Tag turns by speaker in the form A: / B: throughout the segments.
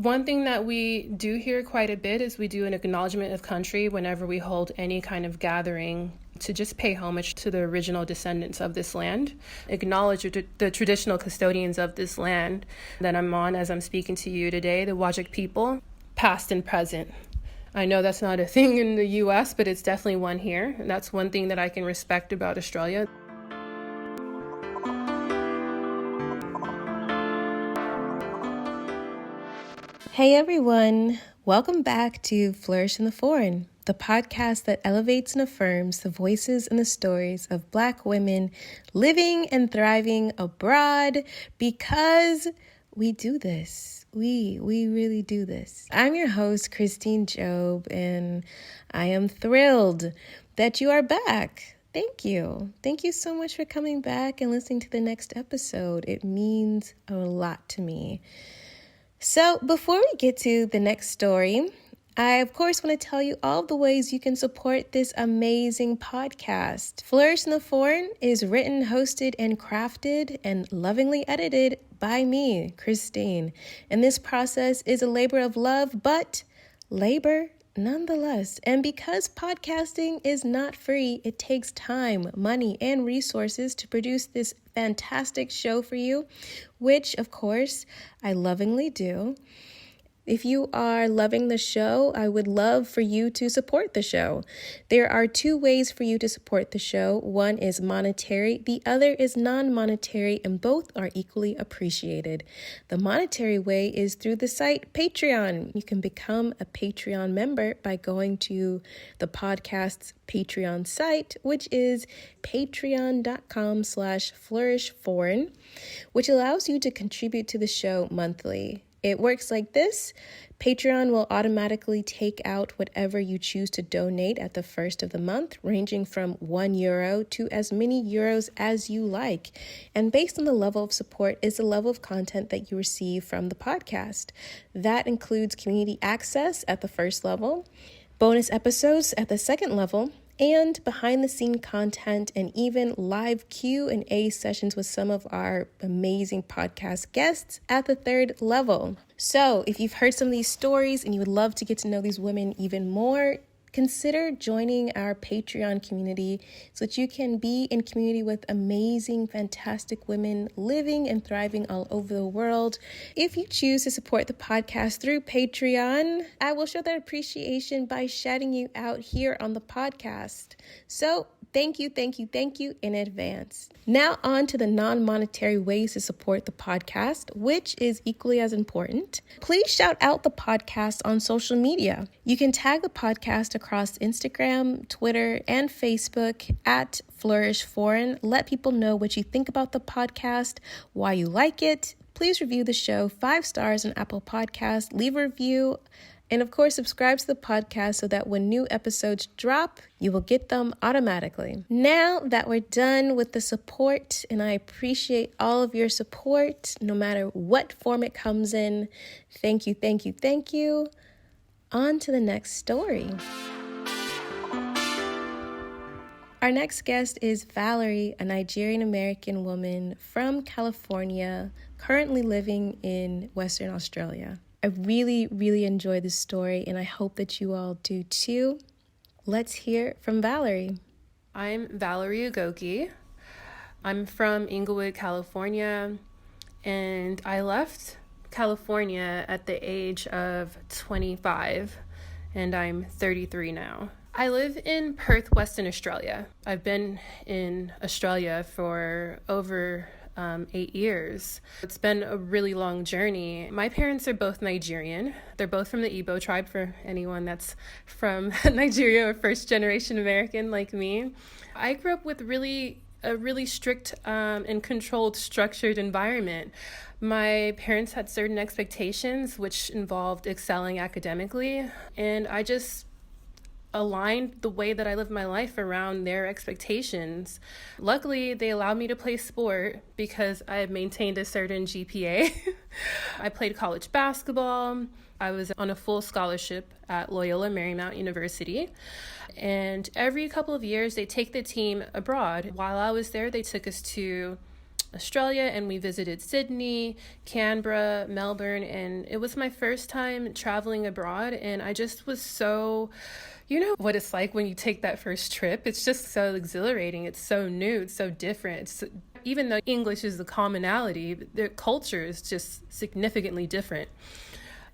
A: One thing that we do here quite a bit is we do an acknowledgement of country whenever we hold any kind of gathering to just pay homage to the original descendants of this land, acknowledge the traditional custodians of this land that I'm on as I'm speaking to you today, the Whadjuk people, past and present. I know that's not a thing in the US, but it's definitely one here. And that's one thing that I can respect about Australia.
B: Hey everyone, welcome back to Flourish in the Foreign, the podcast that elevates and affirms the voices and the stories of Black women living and thriving abroad, because we do this. We really do this. I'm your host, Christine Job, and I am thrilled that you are back. Thank you. Thank you so much for coming back and listening to the next episode. It means a lot to me. So before we get to the next story, I, of course, want to tell you all the ways you can support this amazing podcast. Flourish in the Foreign is written, hosted, and crafted and lovingly edited by me, Christine. And this process is a labor of love, but labor nonetheless. And because podcasting is not free, it takes time, money, and resources to produce this fantastic show for you, which, of course, I lovingly do. If you are loving the show, I would love for you to support the show. There are two ways for you to support the show. One is monetary, the other is non-monetary, and both are equally appreciated. The monetary way is through the site Patreon. You can become a Patreon member by going to the podcast's Patreon site, which is patreon.com/flourishforeign, which allows you to contribute to the show monthly. It works like this. Patreon will automatically take out whatever you choose to donate at the first of the month, ranging from €1 to as many euros as you like. And based on the level of support is the level of content that you receive from the podcast. That includes community access at the first level, bonus episodes at the second level, and behind-the-scene content, and even live Q&A sessions with some of our amazing podcast guests at the third level. So if you've heard some of these stories and you would love to get to know these women even more, consider joining our Patreon community so that you can be in community with amazing, fantastic women living and thriving all over the world. If you choose to support the podcast through Patreon, I will show that appreciation by shouting you out here on the podcast. So thank you in advance. Now on to the non-monetary ways to support the podcast, which is equally as important. Please shout out the podcast on social media. You can tag the podcast across Instagram, Twitter, and Facebook at Flourish Foreign. Let people know what you think about the podcast, why you like it. Please review the show 5 stars on Apple Podcasts, leave a review, and of course, subscribe to the podcast so that when new episodes drop, you will get them automatically. Now that we're done with the support, and I appreciate all of your support, no matter what form it comes in, thank you. On to the next story. Our next guest is Valerie, a Nigerian-American woman from California, currently living in Western Australia. I really enjoy this story, and I hope that you all do too. Let's hear from Valerie.
A: I'm Valerie Ugoki. I'm from Inglewood, California, and I left California at the age of 25, and I'm 33 now. I live in Perth, Western Australia. I've been in Australia for over 8 years. It's been a really long journey. My parents are both Nigerian. They're both from the Igbo tribe, for anyone that's from Nigeria or first generation American like me. I grew up with a really strict and controlled, structured environment. My parents had certain expectations which involved excelling academically, and I just aligned the way that I live my life around their expectations. Luckily, they allowed me to play sport because I maintained a certain GPA. I played college basketball. I was on a full scholarship at Loyola Marymount University. And every couple of years, they take the team abroad. While I was there, they took us to Australia, and we visited Sydney, Canberra, Melbourne, and it was my first time traveling abroad, and I just was so, you know what it's like when you take that first trip. It's just so exhilarating. It's so new. It's so different. Even though English is the commonality, their culture is just significantly different.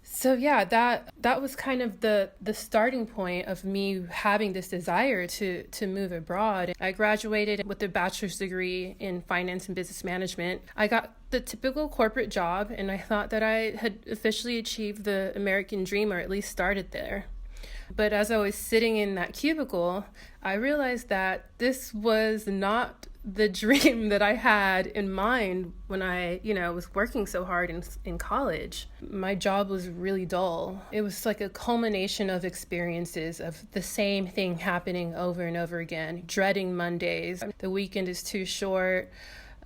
A: So yeah, that was kind of the starting point of me having this desire to move abroad. I graduated with a bachelor's degree in finance and business management. I got the typical corporate job, and I thought that I had officially achieved the American dream, or at least started there. But as I was sitting in that cubicle, I realized that this was not the dream that I had in mind when I, was working so hard in college. My job was really dull. It was like a culmination of experiences of the same thing happening over and over again, dreading Mondays. The weekend is too short.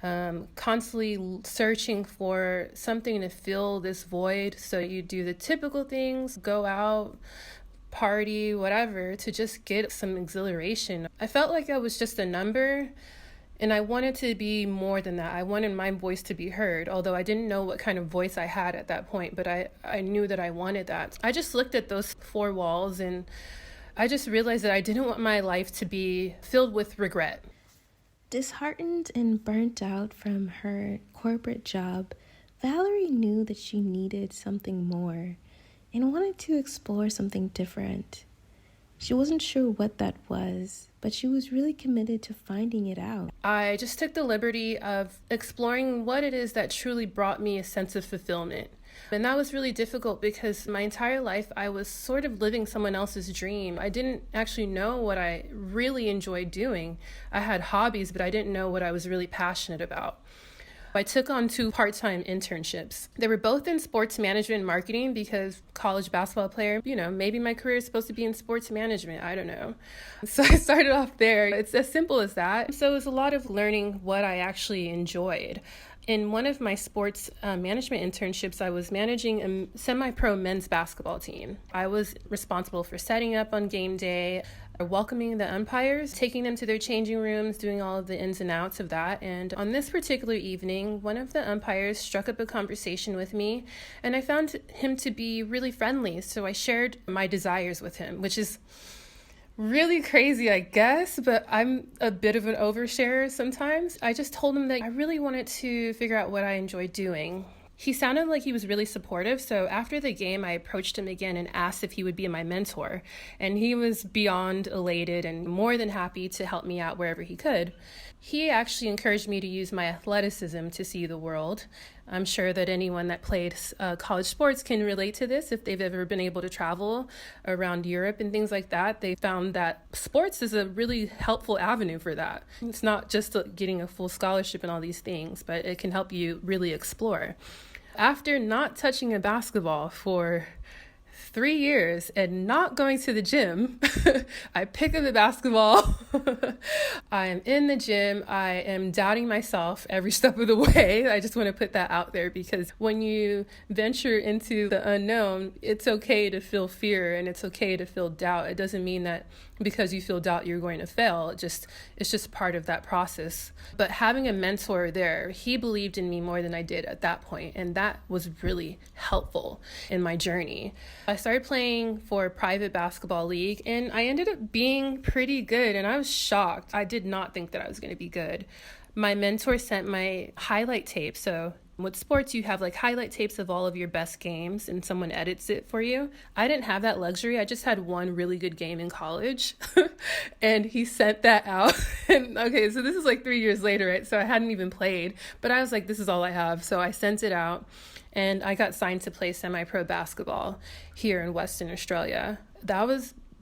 A: Constantly searching for something to fill this void. So you do the typical things, go out, party, whatever, to just get some exhilaration. I felt like I was just a number, and I wanted to be more than that. I wanted my voice to be heard, although I didn't know what kind of voice I had at that point, but I knew that I wanted that. I just looked at those four walls, and I just realized that I didn't want my life to be filled with regret.
B: Disheartened and burnt out from her corporate job, Valerie knew that she needed something more and wanted to explore something different. She wasn't sure what that was, but she was really committed to finding it out.
A: I just took the liberty of exploring what it is that truly brought me a sense of fulfillment. And that was really difficult because my entire life I was sort of living someone else's dream. I didn't actually know what I really enjoyed doing. I had hobbies, but I didn't know what I was really passionate about. I took on 2 part-time internships. They were both in sports management and marketing because college basketball player, maybe my career is supposed to be in sports management. I don't know. So I started off there. It's as simple as that. So it was a lot of learning what I actually enjoyed. In one of my sports management internships, I was managing a semi-pro men's basketball team. I was responsible for setting up on game day, welcoming the umpires, taking them to their changing rooms, doing all of the ins and outs of that. And on this particular evening, one of the umpires struck up a conversation with me, and I found him to be really friendly. So I shared my desires with him, which is really crazy, I guess, but I'm a bit of an oversharer sometimes. I just told him that I really wanted to figure out what I enjoyed doing. He sounded like he was really supportive, so after the game, I approached him again and asked if he would be my mentor, and he was beyond elated and more than happy to help me out wherever he could. He actually encouraged me to use my athleticism to see the world. I'm sure that anyone that played college sports can relate to this. If they've ever been able to travel around Europe and things like that, they found that sports is a really helpful avenue for that. It's not just getting a full scholarship and all these things, but it can help you really explore. After not touching a basketball for 3 years and not going to the gym, I pick up the basketball. I am in the gym. I am doubting myself every step of the way. I just want to put that out there because when you venture into the unknown, it's okay to feel fear and it's okay to feel doubt. It doesn't mean that because you feel doubt you're going to fail. It's just part of that process. But having a mentor there, he believed in me more than I did at that point, and that was really helpful in my journey. I started playing for a private basketball league, and I ended up being pretty good, and I was shocked. I did not think that I was going to be good. My mentor sent my highlight tape, so with sports, you have like highlight tapes of all of your best games and someone edits it for you. I didn't have that luxury. I just had one really good game in college and he sent that out. And okay, so this is like 3 years later, right? So I hadn't even played, but I was like, this is all I have. So I sent it out and I got signed to play semi-pro basketball here in Western Australia.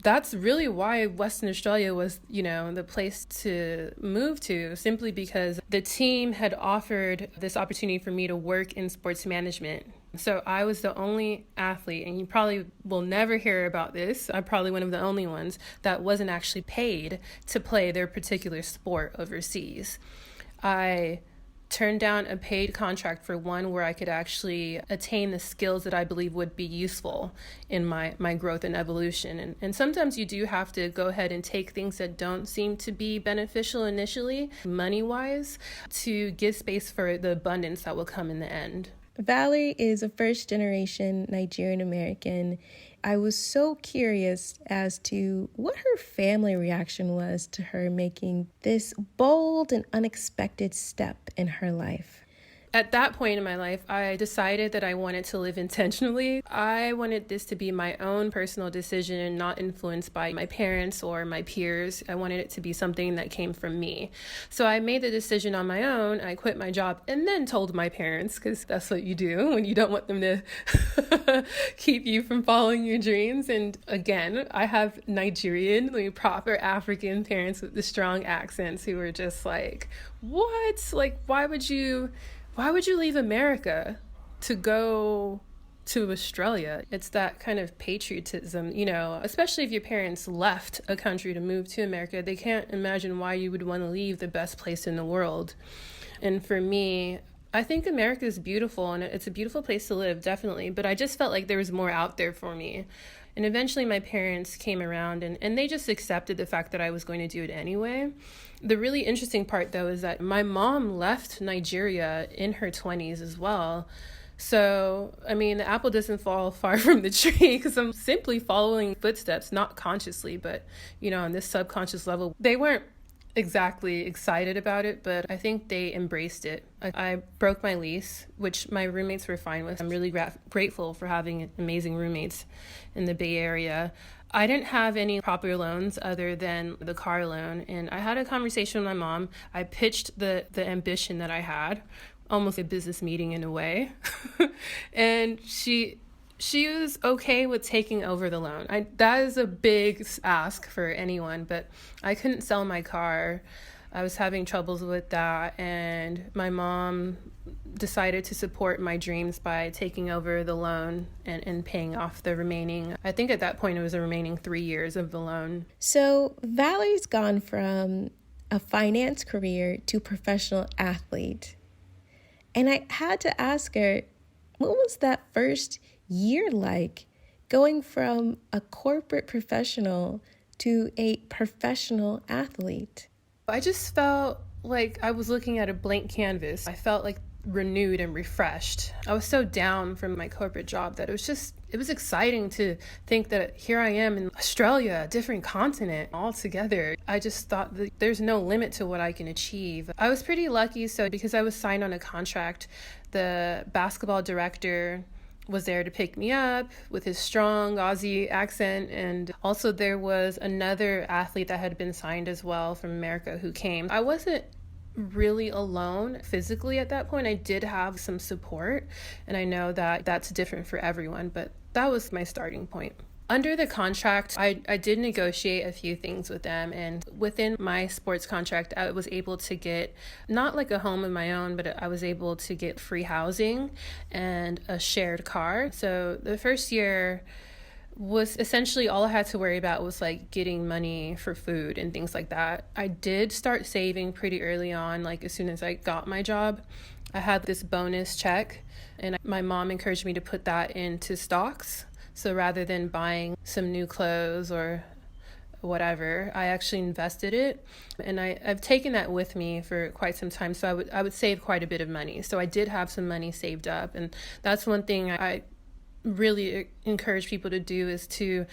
A: That's really why Western Australia was, the place to move to, simply because the team had offered this opportunity for me to work in sports management. So I was the only athlete, and you probably will never hear about this. I'm probably one of the only ones that wasn't actually paid to play their particular sport overseas. I turned down a paid contract for one where I could actually attain the skills that I believe would be useful in my growth and evolution. And sometimes you do have to go ahead and take things that don't seem to be beneficial initially, money-wise, to give space for the abundance that will come in the end.
B: Valerie is a first-generation Nigerian American. I was so curious as to what her family reaction was to her making this bold and unexpected step in her life.
A: At that point in my life, I decided that I wanted to live intentionally. I wanted this to be my own personal decision and not influenced by my parents or my peers. I wanted it to be something that came from me. So I made the decision on my own. I quit my job and then told my parents, because that's what you do when you don't want them to keep you from following your dreams. And again, I have Nigerian, proper African parents with the strong accents who were just like, what? Like, why would you leave America to go to Australia? It's that kind of patriotism, especially if your parents left a country to move to America. They can't imagine why you would want to leave the best place in the world. And for me, I think America is beautiful and it's a beautiful place to live, definitely. But I just felt like there was more out there for me. And eventually my parents came around and they just accepted the fact that I was going to do it anyway. The really interesting part, though, is that my mom left Nigeria in her 20s as well. So, the apple doesn't fall far from the tree because I'm simply following footsteps, not consciously, but, on this subconscious level. They weren't exactly excited about it, but I think they embraced it. I broke my lease, which my roommates were fine with. I'm really grateful for having amazing roommates in the Bay Area. I didn't have any proper loans other than the car loan, and I had a conversation with my mom. I pitched the ambition that I had, almost a business meeting in a way, and she was okay with taking over the loan. That is a big ask for anyone, but I couldn't sell my car. I was having troubles with that, and my mom decided to support my dreams by taking over the loan and paying off the remaining, I think at that point it was the remaining 3 years of the loan.
B: So Valerie's gone from a finance career to professional athlete. And I had to ask her, what was that first year like, going from a corporate professional to a professional athlete?
A: I just felt like I was looking at a blank canvas. I felt like renewed and refreshed. I was so down from my corporate job that it was exciting to think that here I am in Australia, a different continent altogether. I just thought that there's no limit to what I can achieve. I was pretty lucky, so because I was signed on a contract, the basketball director was there to pick me up with his strong Aussie accent. And also there was another athlete that had been signed as well from America who came. I wasn't really alone physically at that point. I did have some support, and I know that that's different for everyone, but that was my starting point. Under the contract, I did negotiate a few things with them, and within my sports contract, I was able to get not like a home of my own, but I was able to get free housing and a shared car. So the first year was essentially all I had to worry about was like getting money for food and things like that. I did start saving pretty early on, like as soon as I got my job. I had this bonus check, and my mom encouraged me to put that into stocks. So rather than buying some new clothes or whatever, I actually invested it, and I've taken that with me for quite some time. So I would save quite a bit of money. So I did have some money saved up, and that's one thing I really encourage people to do, is to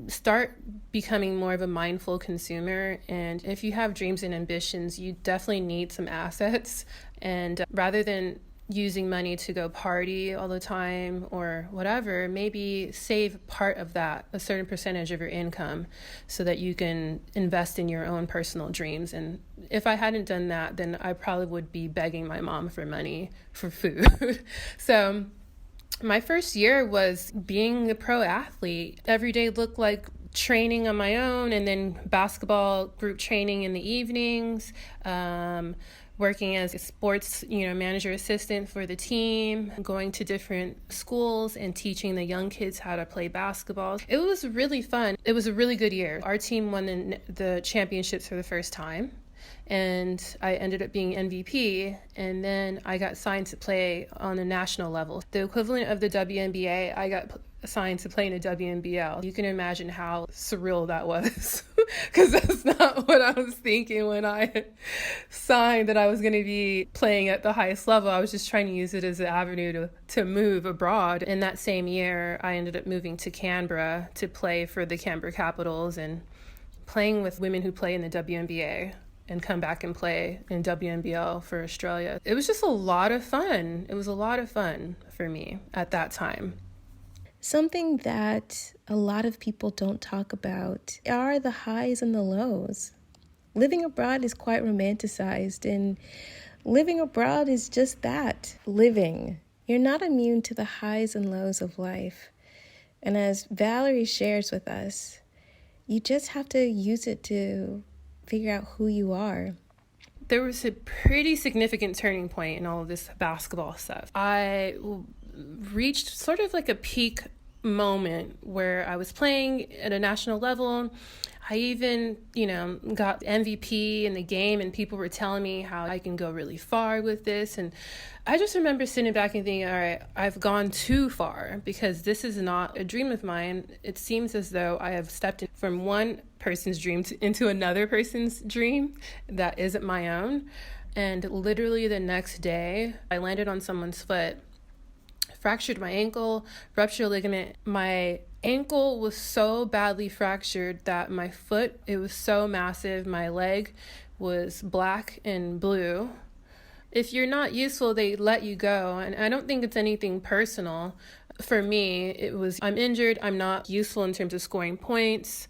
A: start becoming more of a mindful consumer. And if you have dreams and ambitions, you definitely need some assets. And rather than using money to go party all the time or whatever, maybe save part of that, a certain percentage of your income, so that you can invest in your own personal dreams. And if I hadn't done that, then I probably would be begging my mom for money for food. So my first year was being a pro athlete. Every day looked like training on my own, and then basketball group training in the evenings, working as a sports, manager assistant for the team, going to different schools and teaching the young kids how to play basketball. It was really fun. It was a really good year. Our team won the championships for the first time. and I ended up being MVP, and then I got signed to play on a national level. The equivalent of the WNBA, I got assigned to play in a WNBL. You can imagine how surreal that was, because that's not what I was thinking when I signed that I was going to be playing at the highest level. I was just trying to use it as an avenue to move abroad. In that same year, I ended up moving to Canberra to play for the Canberra Capitals and playing with women who play in the WNBA and come back and play in WNBL for Australia. It was just a lot of fun. It was a lot of fun for me at that time.
B: Something that a lot of people don't talk about are the highs and the lows. Living abroad is quite romanticized, and living abroad is just that, living. You're not immune to the highs and lows of life. And as Valerie shares with us, you just have to use it to figure out who you are.
A: There was a pretty significant turning point in all of this basketball stuff. I reached sort of like a peak moment where I was playing at a national level. I even, got MVP in the game, and people were telling me how I can go really far with this. And I just remember sitting back and thinking, all right, I've gone too far, because this is not a dream of mine. It seems as though I have stepped in from one person's dream into another person's dream that isn't my own. And literally the next day, I landed on someone's foot, fractured my ankle, ruptured ligament. My ankle was so badly fractured that my foot, it was so massive. My leg was black and blue. If you're not useful, they let you go. And I don't think it's anything personal. For me, it was, I'm injured. I'm not useful in terms of scoring points.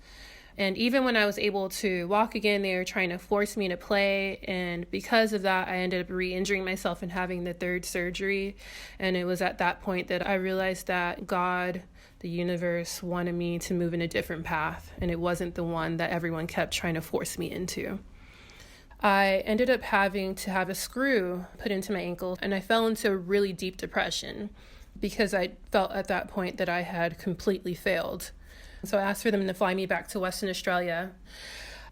A: And even when I was able to walk again, they were trying to force me to play. And because of that, I ended up re-injuring myself and having the third surgery. And it was at that point that I realized that God, the universe, wanted me to move in a different path. And it wasn't the one that everyone kept trying to force me into. I ended up having to have a screw put into my ankle, and I fell into a really deep depression because I felt at that point that I had completely failed. So I asked for them to fly me back to Western Australia.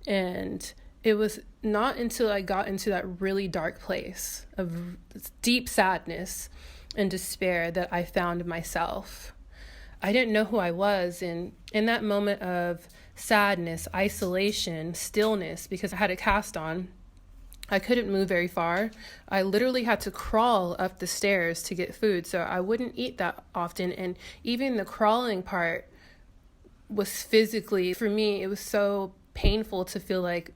A: And it was not until I got into that really dark place of deep sadness and despair that I found myself. I didn't know who I was. And in that moment of sadness, isolation, stillness, because I had a cast on, I couldn't move very far. I literally had to crawl up the stairs to get food. So I wouldn't eat that often. And even the crawling part was physically, for me, it was so painful to feel like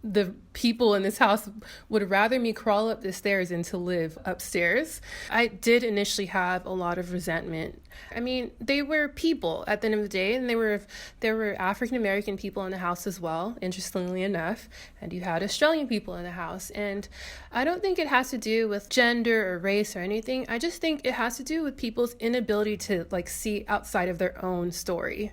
A: the people in this house would rather me crawl up the stairs than to live upstairs. I did initially have a lot of resentment. I mean, they were people at the end of the day, and there were African American people in the house as well, interestingly enough, and you had Australian people in the house. And I don't think it has to do with gender or race or anything. I just think it has to do with people's inability to see outside of their own story.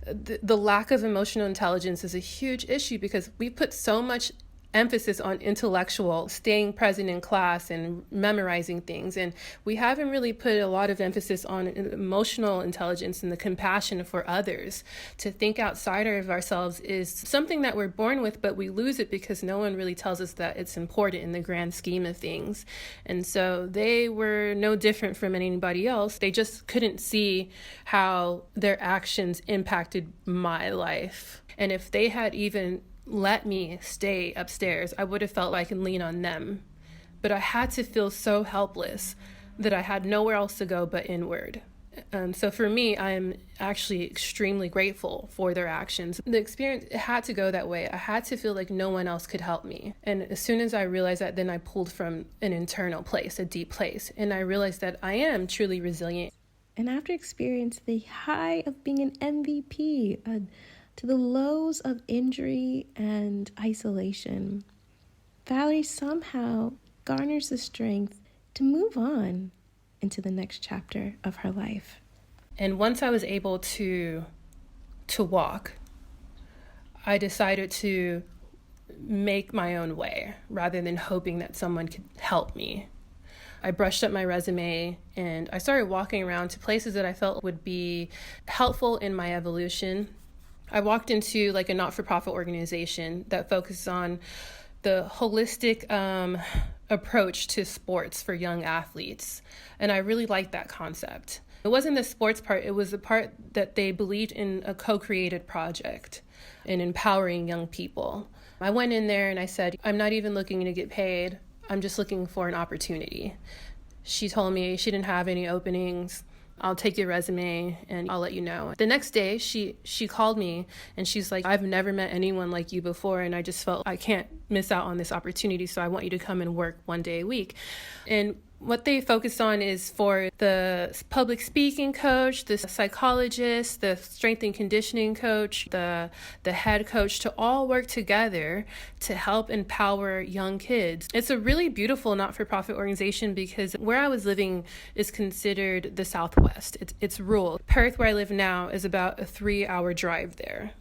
A: The lack of emotional intelligence is a huge issue because we put so much emphasis on intellectual, staying present in class and memorizing things. And we haven't really put a lot of emphasis on emotional intelligence and the compassion for others. To think outside of ourselves is something that we're born with, but we lose it because no one really tells us that it's important in the grand scheme of things. And so they were no different from anybody else. They just couldn't see how their actions impacted my life. And if they had even let me stay upstairs, I would have felt like I can lean on them. But I had to feel so helpless that I had nowhere else to go but inward. So for me, I'm actually extremely grateful for their actions. The experience, it had to go that way. I had to feel like no one else could help me. And as soon as I realized that, then I pulled from an internal place, a deep place. And I realized that I am truly resilient.
B: And after experiencing the high of being an MVP, to the lows of injury and isolation, Valerie somehow garners the strength to move on into the next chapter of her life.
A: And once I was able to walk, I decided to make my own way rather than hoping that someone could help me. I brushed up my resume and I started walking around to places that I felt would be helpful in my evolution. I walked into like a not-for-profit organization that focuses on the holistic approach to sports for young athletes. And I really liked that concept. It wasn't the sports part, it was the part that they believed in a co-created project in empowering young people. I went in there and I said, I'm not even looking to get paid. I'm just looking for an opportunity. She told me she didn't have any openings. I'll take your resume and I'll let you know. The next day, she called me and she's like, I've never met anyone like you before, and I just felt I can't miss out on this opportunity, so I want you to come and work 1 day a week. And what they focus on is for the public speaking coach, the psychologist, the strength and conditioning coach, the head coach to all work together to help empower young kids. It's a really beautiful not-for-profit organization because where I was living is considered the Southwest. It's rural. Perth, where I live now, is about a 3-hour drive there.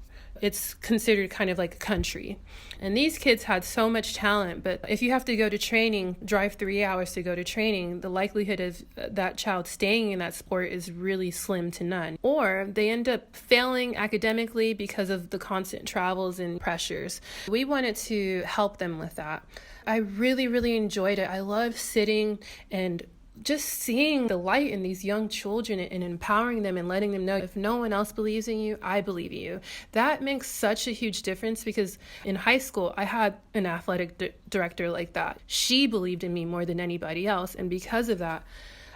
A: It's considered kind of like a country. And these kids had so much talent, but if you have to go to training, drive 3 hours to go to training, the likelihood of that child staying in that sport is really slim to none. Or they end up failing academically because of the constant travels and pressures. We wanted to help them with that. I really, really enjoyed it. I love sitting and just seeing the light in these young children and empowering them and letting them know if no one else believes in you, I believe in you. That makes such a huge difference because in high school, I had an athletic director like that. She believed in me more than anybody else. And because of that,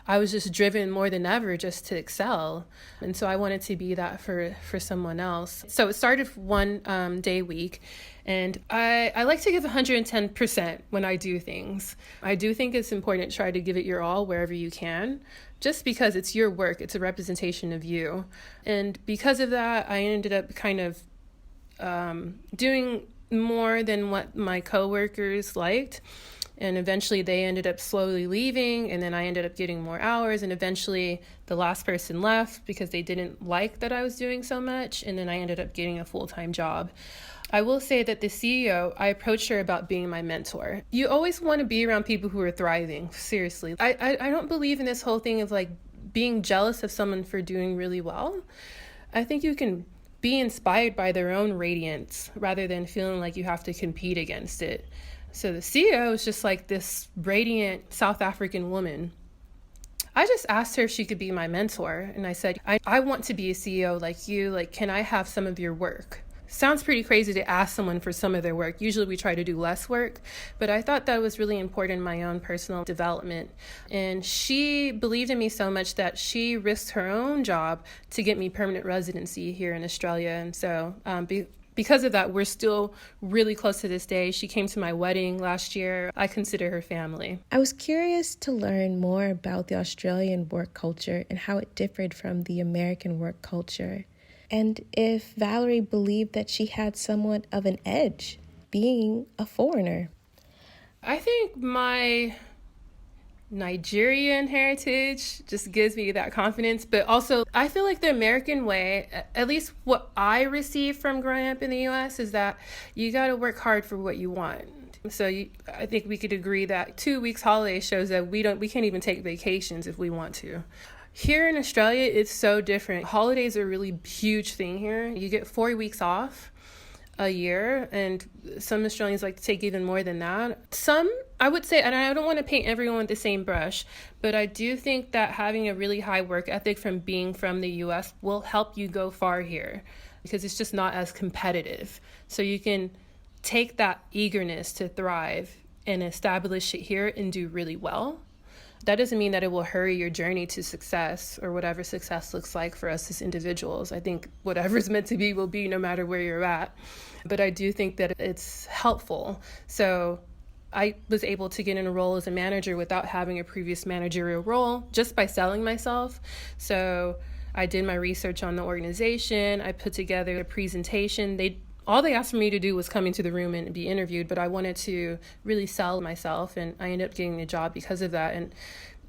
A: I was just driven more than ever just to excel. And so I wanted to be that for someone else. So it started 1 day a week. And I like to give 110% when I do things. I do think it's important to try to give it your all wherever you can, just because it's your work. It's a representation of you. And because of that, I ended up kind of doing more than what my coworkers liked. And eventually they ended up slowly leaving, and then I ended up getting more hours, and eventually the last person left because they didn't like that I was doing so much, and then I ended up getting a full-time job. I will say that the CEO, I approached her about being my mentor. You always want to be around people who are thriving, seriously. I don't believe in this whole thing of like being jealous of someone for doing really well. I think you can be inspired by their own radiance rather than feeling like you have to compete against it. So the CEO is just like this radiant South African woman. I just asked her if she could be my mentor. And I said, I want to be a CEO like you. Like, can I have some of your work? Sounds pretty crazy to ask someone for some of their work. Usually we try to do less work, but I thought that was really important in my own personal development. And she believed in me so much that she risked her own job to get me permanent residency here in Australia. And so because of that, we're still really close to this day. She came to my wedding last year. I consider her family.
B: I was curious to learn more about the Australian work culture and how it differed from the American work culture. And if Valerie believed that she had somewhat of an edge being a foreigner.
A: I think my Nigerian heritage just gives me that confidence, but also I feel like the American way, at least what I received from growing up in the US, is that you got to work hard for what you want. So I think we could agree that 2 weeks holiday shows that we can't even take vacations if we want to. Here in Australia, it's so different. Holidays are a really huge thing here. You get 4 weeks off a year, and some Australians like to take even more than that. Some, I would say, and I don't want to paint everyone with the same brush, but I do think that having a really high work ethic from being from the US will help you go far here because it's just not as competitive. So you can take that eagerness to thrive and establish it here and do really well. That doesn't mean that it will hurry your journey to success or whatever success looks like for us as individuals. I think whatever's meant to be will be no matter where you're at. But I do think that it's helpful. So I was able to get in a role as a manager without having a previous managerial role just by selling myself. So I did my research on the organization. I put together a presentation. All they asked for me to do was come into the room and be interviewed, but I wanted to really sell myself, and I ended up getting the job because of that. And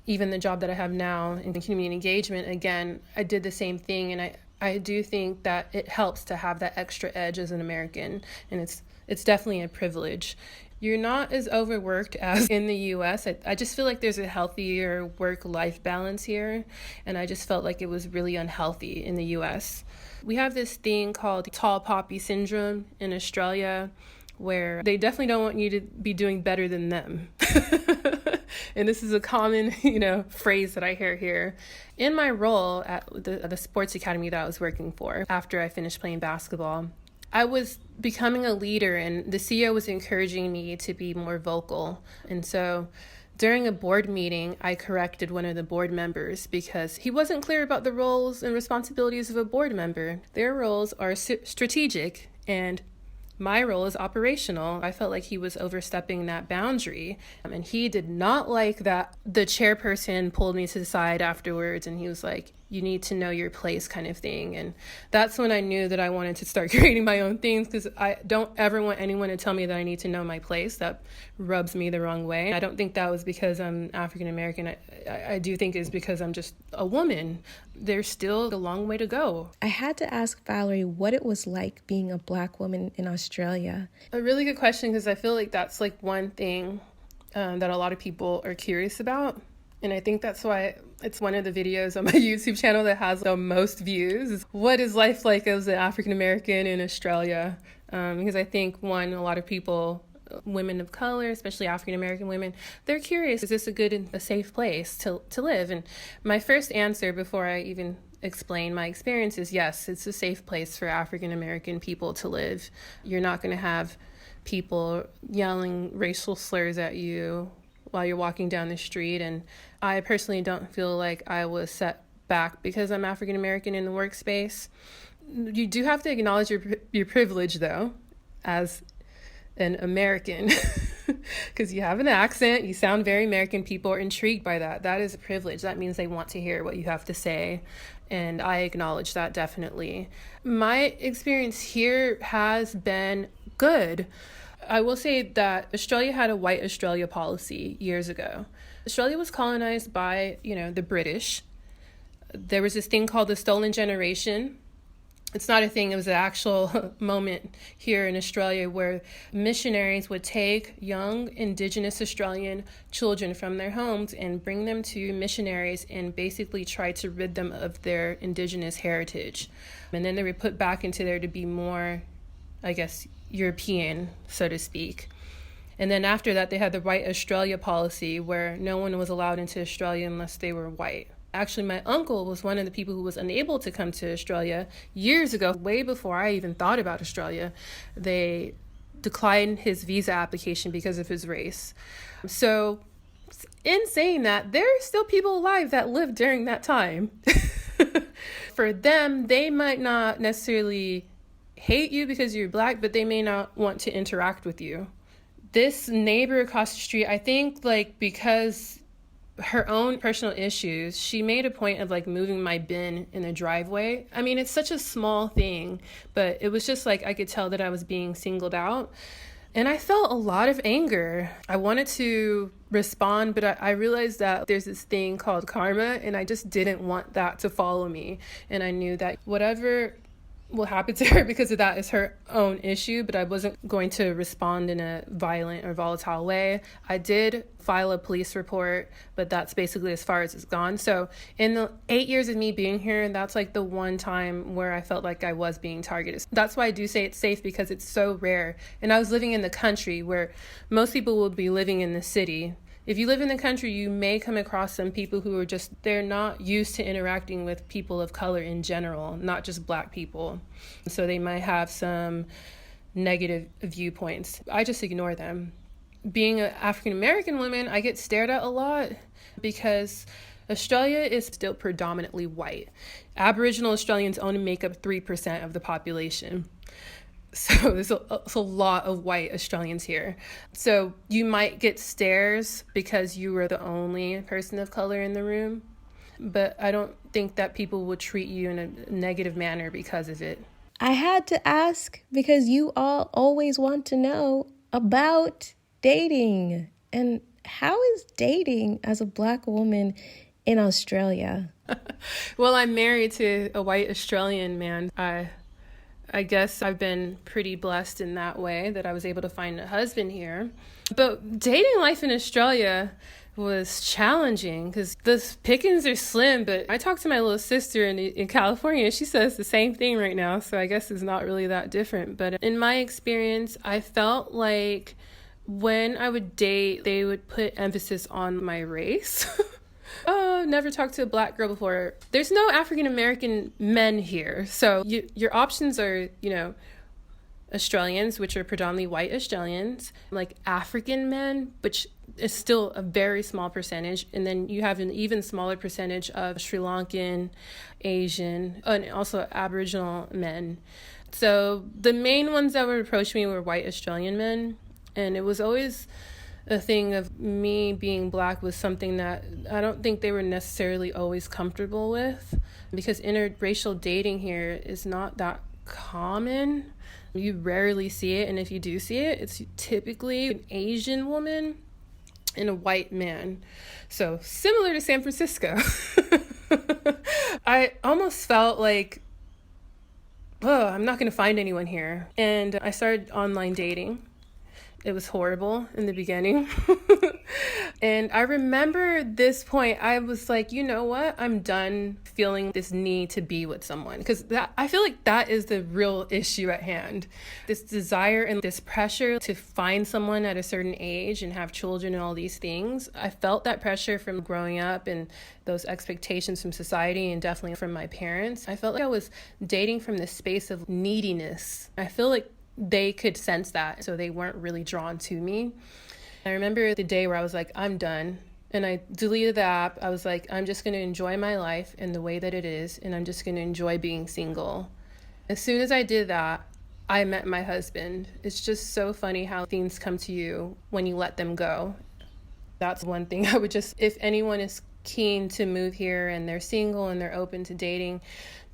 A: even the job that I have now in community engagement, again, I did the same thing, and I do think that it helps to have that extra edge as an American, and it's definitely a privilege. You're not as overworked as in the US. I just feel like there's a healthier work-life balance here, and I just felt like it was really unhealthy in the US. We have this thing called tall poppy syndrome in Australia, where they definitely don't want you to be doing better than them. And this is a common, phrase that I hear here. In my role at the sports academy that I was working for after I finished playing basketball, I was becoming a leader, and the CEO was encouraging me to be more vocal. And so during a board meeting, I corrected one of the board members because he wasn't clear about the roles and responsibilities of a board member. Their roles are strategic, and my role is operational. I felt like he was overstepping that boundary, and he did not like that. The chairperson pulled me to the side afterwards, and he was like, "You need to know your place," kind of thing. And that's when I knew that I wanted to start creating my own things, because I don't ever want anyone to tell me that I need to know my place. That rubs me the wrong way. I don't think that was because I'm African American. I do think it's because I'm just a woman. There's still a long way to go.
B: I had to ask Valerie what it was like being a Black woman in Australia.
A: A really good question, because I feel like that's like one thing that a lot of people are curious about. And I think that's why it's one of the videos on my YouTube channel that has the most views. What is life like as an African American in Australia? Because I think, one, a lot of people, women of color, especially African American women, they're curious, is this a good and a safe place to live? And my first answer before I even explain my experience is yes, it's a safe place for African American people to live. You're not going to have people yelling racial slurs at you while you're walking down the street. And I personally don't feel like I was set back because I'm African American in the workspace. You do have to acknowledge your privilege, though, as an American, because you have an accent, you sound very American. People are intrigued by that. That is a privilege. That means they want to hear what you have to say, and I acknowledge that definitely. My experience here has been good. I will say that Australia had a white Australia policy years ago. Australia was colonized by, the British. There was this thing called the Stolen Generation. It's not a thing, it was an actual moment here in Australia where missionaries would take young Indigenous Australian children from their homes and bring them to missionaries and basically try to rid them of their Indigenous heritage. And then they were put back into there to be more, I guess, European, so to speak. And then after that, they had the White Australia policy where no one was allowed into Australia unless they were white. Actually, my uncle was one of the people who was unable to come to Australia years ago, way before I even thought about Australia. They declined his visa application because of his race. So in saying that, there are still people alive that lived during that time. For them, they might not necessarily hate you because you're Black, but they may not want to interact with you. This neighbor across the street, I think, because her own personal issues, she made a point of moving my bin in the driveway. I mean, it's such a small thing, but it was just I could tell that I was being singled out. And I felt a lot of anger. I wanted to respond, but I realized that there's this thing called karma, and I just didn't want that to follow me. And I knew that whatever will happen to her because of that is her own issue, but I wasn't going to respond in a violent or volatile way. I did file a police report, but that's basically as far as it's gone. So in the 8 years of me being here, that's the one time where I felt like I was being targeted. That's why I do say it's safe, because it's so rare. And I was living in the country where most people would be living in the city. If you live in the country, you may come across some people who are they're not used to interacting with people of color in general, not just Black people. So they might have some negative viewpoints. I just ignore them. Being an African American woman, I get stared at a lot because Australia is still predominantly white. Aboriginal Australians only make up 3% of the population. So there's a lot of white Australians here. So you might get stares because you were the only person of color in the room. But I don't think that people will treat you in a negative manner because of it.
B: I had to ask because you all always want to know about dating. And how is dating as a Black woman in Australia?
A: Well, I'm married to a white Australian man. I guess I've been pretty blessed in that way that I was able to find a husband here. But dating life in Australia was challenging because the pickings are slim. But I talked to my little sister in California. She says the same thing right now. So I guess it's not really that different. But in my experience, I felt like when I would date, they would put emphasis on my race. Oh, never talked to a black girl before. There's no African American men here. So your options are, Australians, which are predominantly white Australians, like African men, which is still a very small percentage. And then you have an even smaller percentage of Sri Lankan, Asian, and also Aboriginal men. So the main ones that would approach me were white Australian men. And it was always a thing of me being black was something that I don't think they were necessarily always comfortable with, because interracial dating here is not that common. You rarely see it, and if you do see it, it's typically an Asian woman and a white man. So similar to San Francisco. I almost felt like, oh, I'm not going to find anyone here. And I started online dating. It was horrible in the beginning. And I remember this point, I was like, you know what? I'm done feeling this need to be with someone. Because I feel like that is the real issue at hand. This desire and this pressure to find someone at a certain age and have children and all these things. I felt that pressure from growing up and those expectations from society and definitely from my parents. I felt like I was dating from this space of neediness. I feel like they could sense that, so they weren't really drawn to me. I remember the day where I was like, I'm done. And I deleted the app. I was like, I'm just going to enjoy my life in the way that it is, and I'm just going to enjoy being single. As soon as I did that, I met my husband. It's just so funny how things come to you when you let them go. That's one thing I would just, if anyone is keen to move here and they're single and they're open to dating,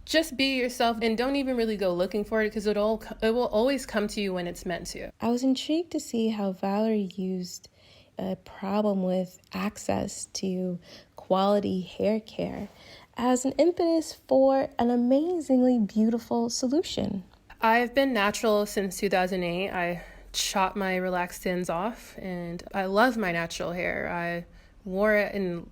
A: just be yourself and don't even really go looking for it, because it will always come to you when it's meant to.
B: I was intrigued to see how Valerie used a problem with access to quality hair care as an impetus for an amazingly beautiful solution.
A: I've been natural since 2008. I chopped my relaxed ends off, and I love my natural hair. I wore it in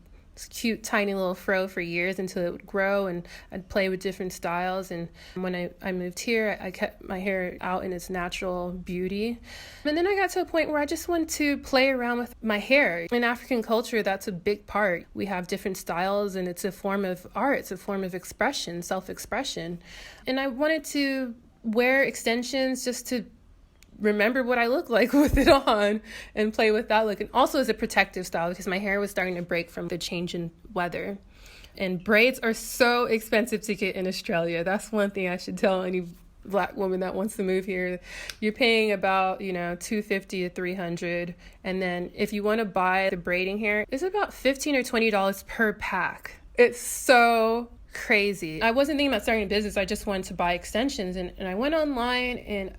A: cute tiny little fro for years until it would grow, and I'd play with different styles. And when I moved here, I kept my hair out in its natural beauty. And then I got to a point where I just wanted to play around with my hair. In African culture, that's a big part. We have different styles, and it's a form of art. It's a form of expression, self-expression. And I wanted to wear extensions just to remember what I look like with it on and play with that look. And also as a protective style, because my hair was starting to break from the change in weather. And braids are so expensive to get in Australia. That's one thing I should tell any Black woman that wants to move here. You're paying about, $250 to $300. And then if you want to buy the braiding hair, it's about $15 or $20 per pack. It's so crazy. I wasn't thinking about starting a business. I just wanted to buy extensions. And I went online, and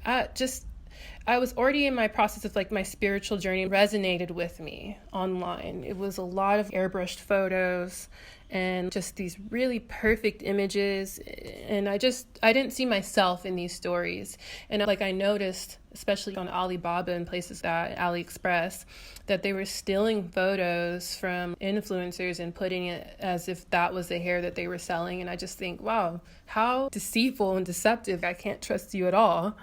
A: I was already in my process of my spiritual journey resonated with me online. It was a lot of airbrushed photos and just these really perfect images. And I didn't see myself in these stories. And I noticed, especially on Alibaba and places that AliExpress, that they were stealing photos from influencers and putting it as if that was the hair that they were selling. And I just think, wow, how deceitful and deceptive. I can't trust you at all.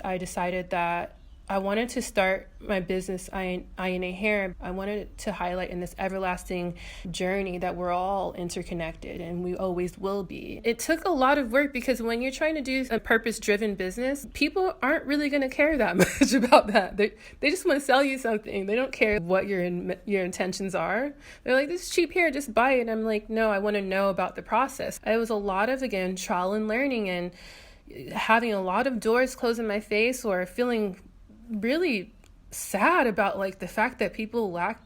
A: I decided that I wanted to start my business, INA Hair. I wanted to highlight in this everlasting journey that we're all interconnected, and we always will be. It took a lot of work, because when you're trying to do a purpose-driven business, people aren't really going to care that much about that. They just want to sell you something. They don't care what your intentions are. They're like, this is cheap hair, just buy it. And I'm like, no, I want to know about the process. It was a lot of, again, trial and learning, and having a lot of doors closed in my face, or feeling really sad about the fact that people lack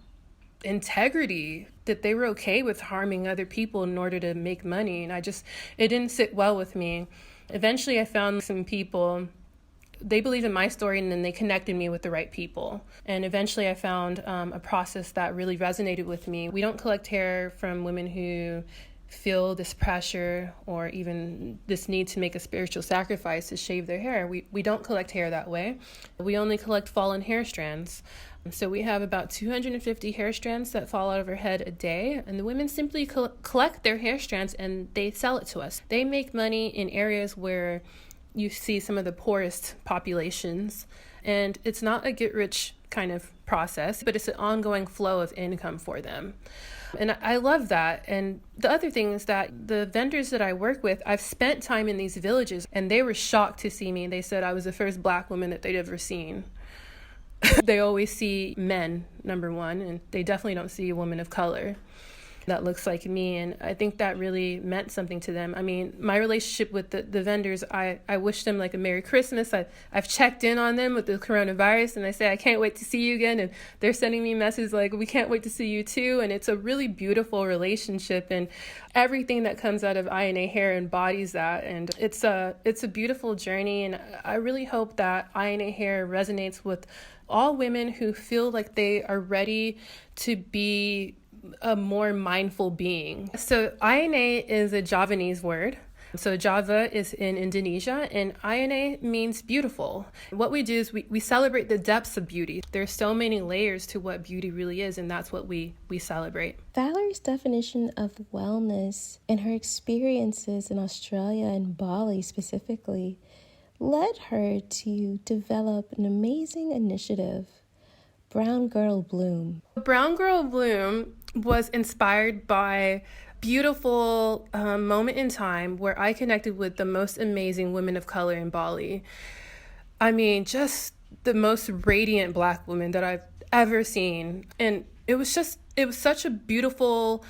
A: integrity, that they were okay with harming other people in order to make money. And it didn't sit well with me. Eventually I found some people, they believed in my story, and then they connected me with the right people. And eventually I found a process that really resonated with me. We don't collect hair from women who feel this pressure or even this need to make a spiritual sacrifice to shave their hair. We don't collect hair that way. We only collect fallen hair strands. So we have about 250 hair strands that fall out of our head a day, and the women simply collect their hair strands and they sell it to us. They make money in areas where you see some of the poorest populations, and it's not a get-rich kind of process, but it's an ongoing flow of income for them. And I love that. And the other thing is that the vendors that I work with, I've spent time in these villages, and they were shocked to see me. They said I was the first Black woman that they'd ever seen. They always see men, number one, and they definitely don't see a woman of color that looks like me. And I think that really meant something to them. I mean, my relationship with the vendors, I wish them like a Merry Christmas. I've checked in on them with the coronavirus, and I say, I can't wait to see you again. And they're sending me messages like, we can't wait to see you too. And it's a really beautiful relationship. And everything that comes out of INA Hair embodies that. And it's a beautiful journey. And I really hope that INA Hair resonates with all women who feel like they are ready to be a more mindful being. So INA is a Javanese word. So Java is in Indonesia, and INA means beautiful. What we do is we celebrate the depths of beauty. There's so many layers to what beauty really is, and that's what we celebrate.
B: Valerie's definition of wellness and her experiences in Australia and Bali specifically led her to develop an amazing initiative, Brown Girl Bloom.
A: Brown Girl Bloom was inspired by beautiful moment in time where I connected with the most amazing women of color in Bali. I mean, just the most radiant Black woman that I've ever seen. And it was such a beautiful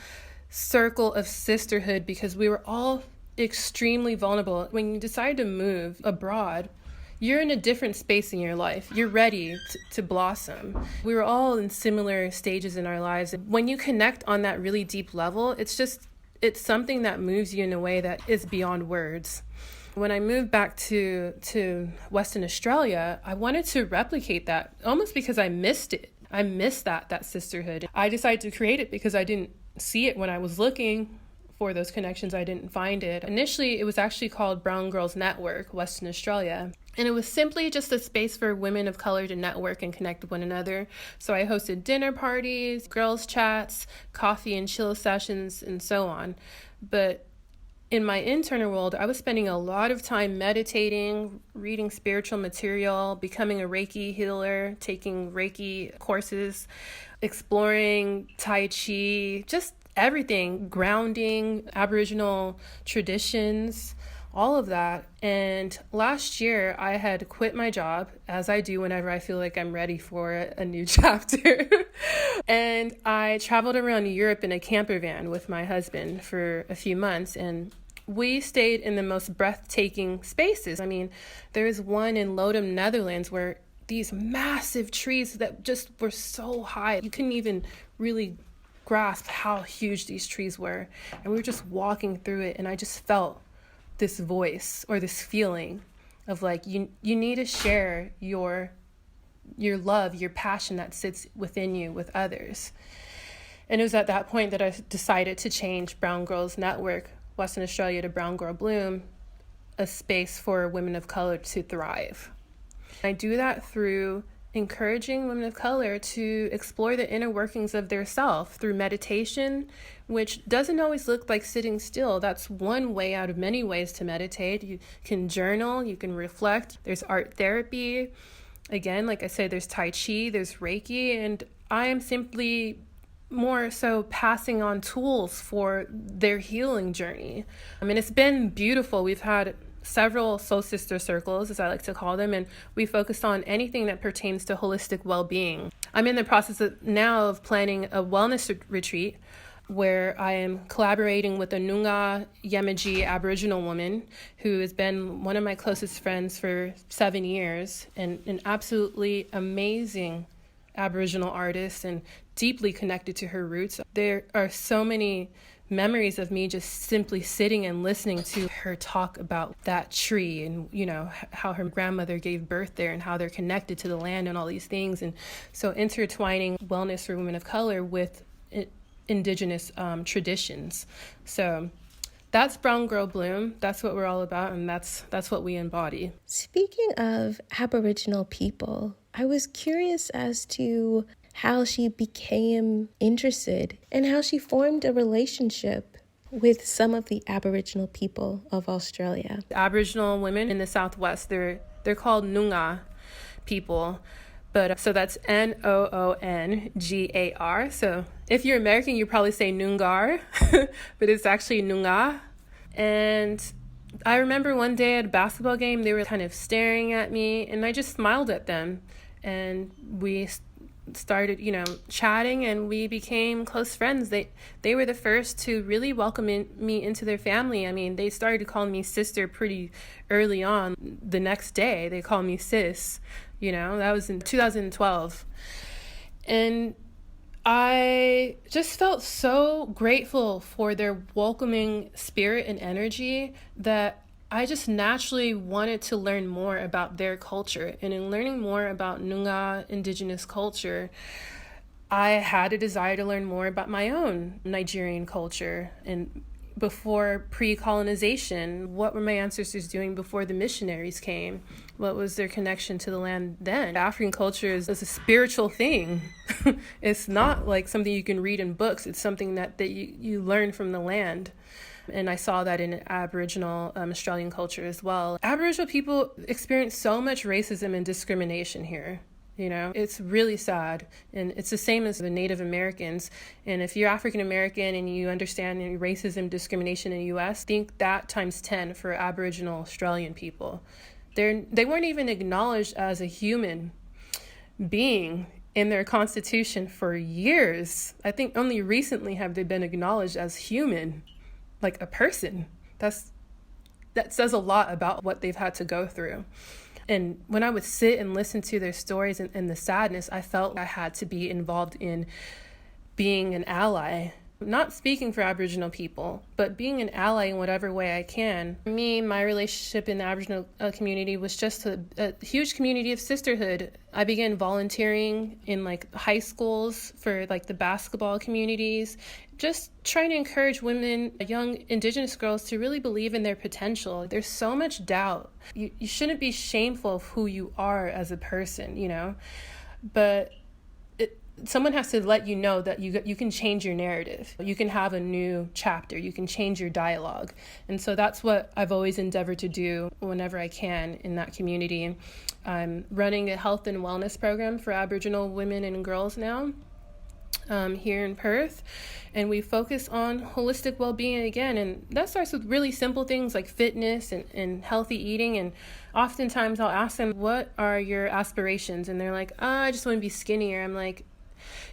A: circle of sisterhood because we were all extremely vulnerable. When you decide to move abroad, you're in a different space in your life. You're ready to blossom. We were all in similar stages in our lives. When you connect on that really deep level, it's something that moves you in a way that is beyond words. When I moved back to Western Australia, I wanted to replicate that almost because I missed it. I missed that sisterhood. I decided to create it because I didn't see it when I was looking for those connections. I didn't find it. Initially, it was actually called Brown Girls Network, Western Australia. And it was simply just a space for women of color to network and connect with one another. So I hosted dinner parties, girls' chats, coffee and chill sessions, and so on. But in my internal world, I was spending a lot of time meditating, reading spiritual material, becoming a Reiki healer, taking Reiki courses, exploring Tai Chi, just everything, grounding, Aboriginal traditions, all of that. And last year I had quit my job, as I do whenever I feel like I'm ready for a new chapter. And I traveled around Europe in a camper van with my husband for a few months, and we stayed in the most breathtaking spaces. I mean, there's one in Lodum, Netherlands, where these massive trees that just were so high, you couldn't even really grasp how huge these trees were. And we were just walking through it, and I just felt this voice or this feeling of like, you need to share your love, your passion that sits within you with others. And it was at that point that I decided to change Brown Girls Network, Western Australia, to Brown Girl Bloom, a space for women of color to thrive. I do that through encouraging women of color to explore the inner workings of their self through meditation, which doesn't always look like sitting still. That's one way out of many ways to meditate. You can journal, you can reflect. There's art therapy. Again, like I said, there's Tai Chi, there's Reiki, and I am simply more so passing on tools for their healing journey. I mean, it's been beautiful. We've had several soul sister circles, as I like to call them, and we focused on anything that pertains to holistic well-being. I'm in the process now of planning a wellness retreat where I am collaborating with a Noongar Yamaji Aboriginal woman who has been one of my closest friends for 7 years and an absolutely amazing Aboriginal artist and deeply connected to her roots. There are so many memories of me just simply sitting and listening to her talk about that tree and, you know, how her grandmother gave birth there and how they're connected to the land and all these things. And so intertwining wellness for women of color with indigenous traditions. So that's Brown Girl Bloom. That's what we're all about, and that's what we embody.
B: Speaking of Aboriginal people, I was curious as to how she became interested and how she formed a relationship with some of the Aboriginal people of Australia.
A: Aboriginal women in the Southwest, they're called Noongar people. But so that's Noongar. So if you're American, you probably say Noongar, but it's actually Noongar. And I remember one day at a basketball game, they were kind of staring at me, and I just smiled at them. And we started, chatting, and we became close friends. They were the first to really welcome me into their family. I mean, they started calling me sister pretty early on. The next day, they called me sis. That was in 2012. And I just felt so grateful for their welcoming spirit and energy that I just naturally wanted to learn more about their culture. And in learning more about Noongar indigenous culture, I had a desire to learn more about my own Nigerian culture. And before pre-colonization, what were my ancestors doing before the missionaries came? What was their connection to the land then? African culture is a spiritual thing. It's not like something you can read in books. It's something that you learn from the land. And I saw that in Aboriginal Australian culture as well. Aboriginal people experience so much racism and discrimination here. It's really sad. And it's the same as the Native Americans. And if you're African American and you understand racism, discrimination in the U.S., think that times 10 for Aboriginal Australian people. They weren't even acknowledged as a human being in their constitution for years. I think only recently have they been acknowledged as human, like a person. That says a lot about what they've had to go through. And when I would sit and listen to their stories and the sadness, I felt I had to be involved in being an ally. Not speaking for Aboriginal people, but being an ally in whatever way I can. My relationship in the Aboriginal community was just a huge community of sisterhood. I began volunteering in high schools for the basketball communities, just trying to encourage women, young Indigenous girls, to really believe in their potential. There's so much doubt. You shouldn't be shameful of who you are as a person, but someone has to let you know that you can change your narrative. You can have a new chapter. You can change your dialogue. And so that's what I've always endeavored to do whenever I can in that community. I'm running a health and wellness program for Aboriginal women and girls now here in Perth. And we focus on holistic well-being again. And that starts with really simple things like fitness and healthy eating. And oftentimes I'll ask them, what are your aspirations? And they're like, I just want to be skinnier. I'm like,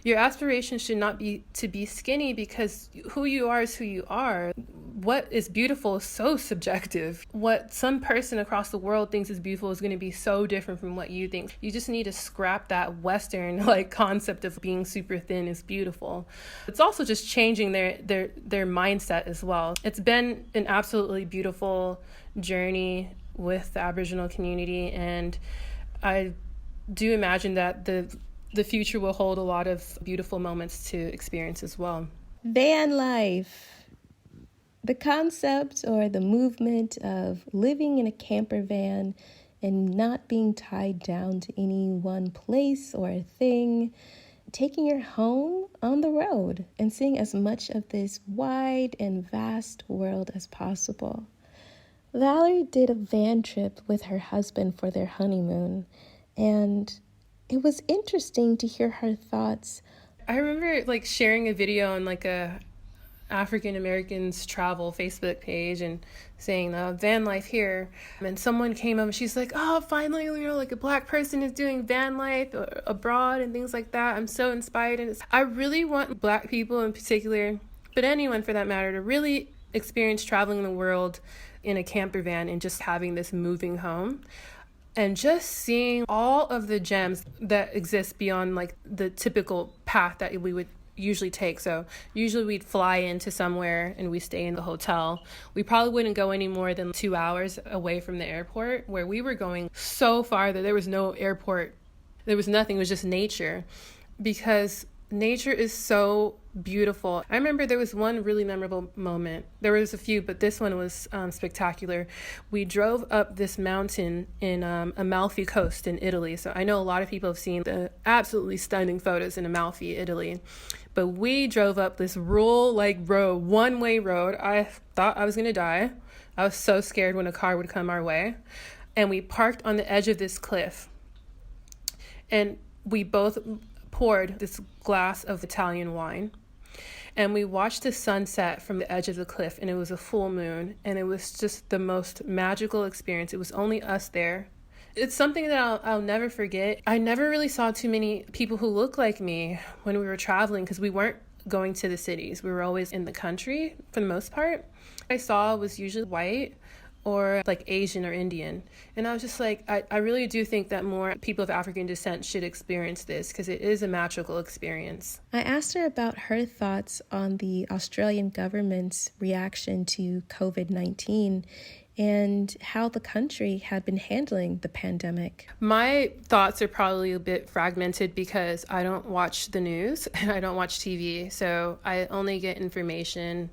A: your aspiration should not be to be skinny, because who you are is who you are. What is beautiful is so subjective. What some person across the world thinks is beautiful is going to be so different from what you think. You just need to scrap that Western concept of being super thin is beautiful. It's also just changing their mindset as well. It's been an absolutely beautiful journey with the Aboriginal community, and I do imagine that the future will hold a lot of beautiful moments to experience as well.
B: Van life. The concept or the movement of living in a camper van and not being tied down to any one place or a thing, taking your home on the road and seeing as much of this wide and vast world as possible. Valerie did a van trip with her husband for their honeymoon, and it was interesting to hear her thoughts.
A: I remember sharing a video on a African Americans travel Facebook page and saying van life here, and someone came up and she's like, oh, finally, a Black person is doing van life abroad and things like that. I'm so inspired, and I really want Black people in particular, but anyone for that matter, to really experience traveling the world in a camper van and just having this moving home. And just seeing all of the gems that exist beyond the typical path that we would usually take. So usually we'd fly into somewhere and we stay in the hotel. We probably wouldn't go any more than 2 hours away from the airport, where we were going so far that there was no airport. There was nothing. It was just nature. Because Nature is so beautiful. I remember there was one really memorable moment. There was a few, but this one was spectacular. We drove up this mountain in Amalfi Coast in Italy. So I know a lot of people have seen the absolutely stunning photos in Amalfi, Italy. But we drove up this rural road, one-way road. I thought I was going to die. I was so scared when a car would come our way. And we parked on the edge of this cliff. And we both poured this glass of Italian wine, and we watched the sunset from the edge of the cliff, and it was a full moon, and it was just the most magical experience. It was only us there. It's something that I'll never forget. I never really saw too many people who looked like me when we were traveling, because we weren't going to the cities. We were always in the country for the most part. I saw was usually white or Asian or Indian. And I was just I really do think that more people of African descent should experience this, because it is a magical experience.
B: I asked her about her thoughts on the Australian government's reaction to COVID-19 and how the country had been handling the pandemic.
A: My thoughts are probably a bit fragmented because I don't watch the news and I don't watch TV. So I only get information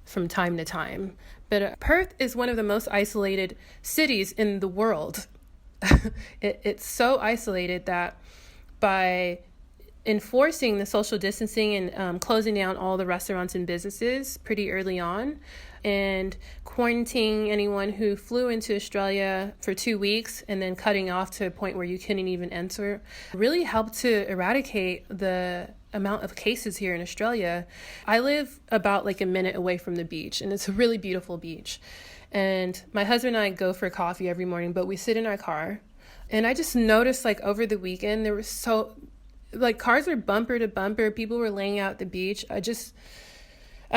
A: from time to time. But Perth is one of the most isolated cities in the world. It's so isolated that by enforcing the social distancing and closing down all the restaurants and businesses pretty early on, and quarantining anyone who flew into Australia for 2 weeks and then cutting off to a point where you couldn't even enter, really helped to eradicate the amount of cases here in Australia. I live about a minute away from the beach, and it's a really beautiful beach. And my husband and I go for coffee every morning, but we sit in our car. And I just noticed over the weekend, there was cars were bumper to bumper. People were laying out at the beach. I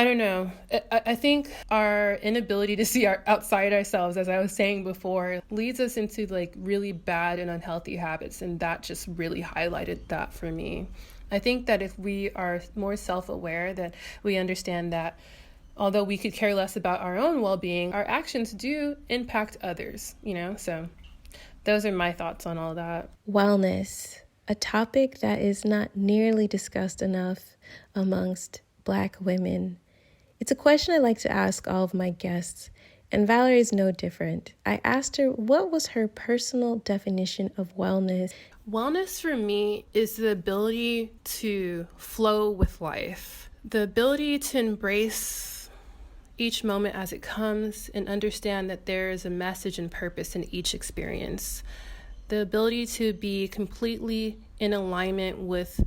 A: don't know. I think our inability to see outside ourselves, as I was saying before, leads us into really bad and unhealthy habits. And that just really highlighted that for me. I think that if we are more self-aware, that we understand that although we could care less about our own well-being, our actions do impact others, So those are my thoughts on all that.
B: Wellness, a topic that is not nearly discussed enough amongst Black women. It's a question I like to ask all of my guests, and Valerie is no different. I asked her what was her personal definition of wellness.
A: Wellness for me is the ability to flow with life, the ability to embrace each moment as it comes and understand that there is a message and purpose in each experience, the ability to be completely in alignment with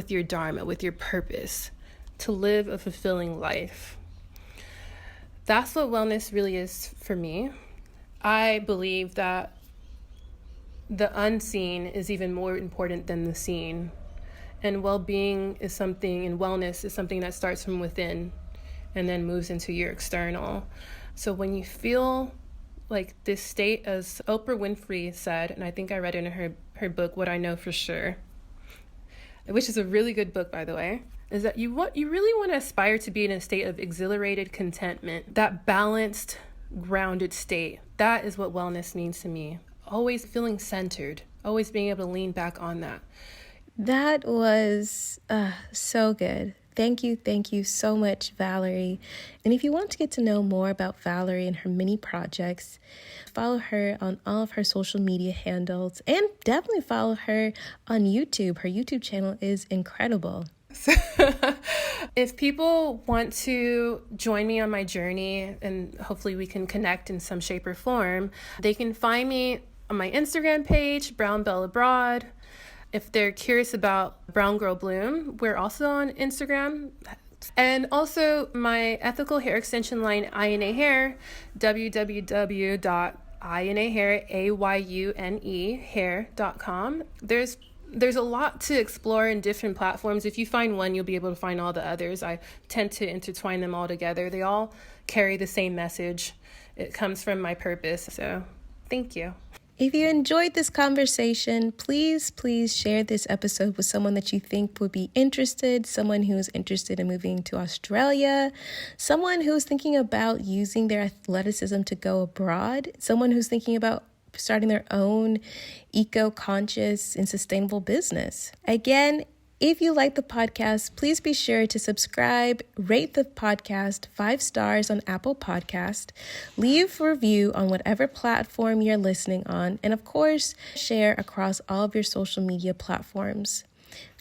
A: your dharma, with your purpose, to live a fulfilling life. That's what wellness really is for me. I believe that the unseen is even more important than the seen. And well-being is something, and wellness is something that starts from within and then moves into your external. So when you feel this state, as Oprah Winfrey said, and I think I read in her book, What I Know for Sure, which is a really good book, by the way, is that you really want to aspire to be in a state of exhilarated contentment, that balanced, grounded state. That is what wellness means to me. Always feeling centered, always being able to lean back on that.
B: That was so good. Thank you so much, Valerie. And if you want to get to know more about Valerie and her many projects, follow her on all of her social media handles, and definitely follow her on YouTube. Her YouTube channel is incredible.
A: If people want to join me on my journey, and hopefully we can connect in some shape or form, they can find me on my Instagram page, Brown Belle Abroad. If they're curious about Brown Girl Bloom, we're also on Instagram. And also my ethical hair extension line, INA Hair, www.ayunehair.com. There's a lot to explore in different platforms. If you find one, you'll be able to find all the others. I tend to intertwine them all together. They all carry the same message. It comes from my purpose. So thank you.
B: If you enjoyed this conversation, please share this episode with someone that you think would be interested, someone who is interested in moving to Australia, someone who's thinking about using their athleticism to go abroad, someone who's thinking about starting their own eco-conscious and sustainable business. Again, If you like the podcast, please be sure to subscribe, rate the podcast 5 stars on Apple Podcast, leave a review on whatever platform you're listening on, and of course, share across all of your social media platforms.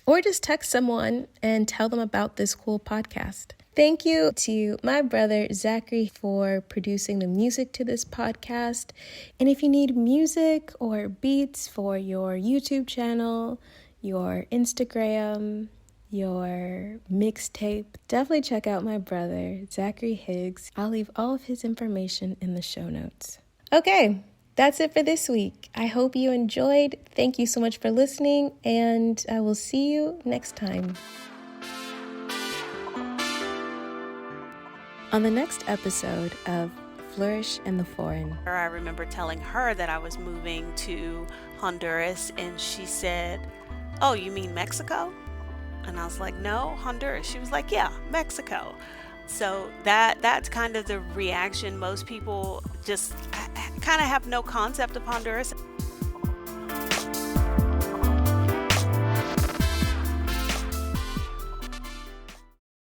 B: Or just text someone and tell them about this cool podcast. Thank you to my brother Zachary for producing the music to this podcast. And if you need music or beats for your YouTube channel, your Instagram, your mixtape, definitely check out my brother Zachary Higgs. I'll leave all of his information in the show notes. Okay, that's it for this week. I hope you enjoyed. Thank you so much for listening, and I will see you next time. On the next episode of Flourish in the Foreign.
C: I remember telling her that I was moving to Honduras, and she said, "Oh, you mean Mexico?" And I was like, "No, Honduras." She was like, "Yeah, Mexico." So that's kind of the reaction. Most people just kind of have no concept of Honduras.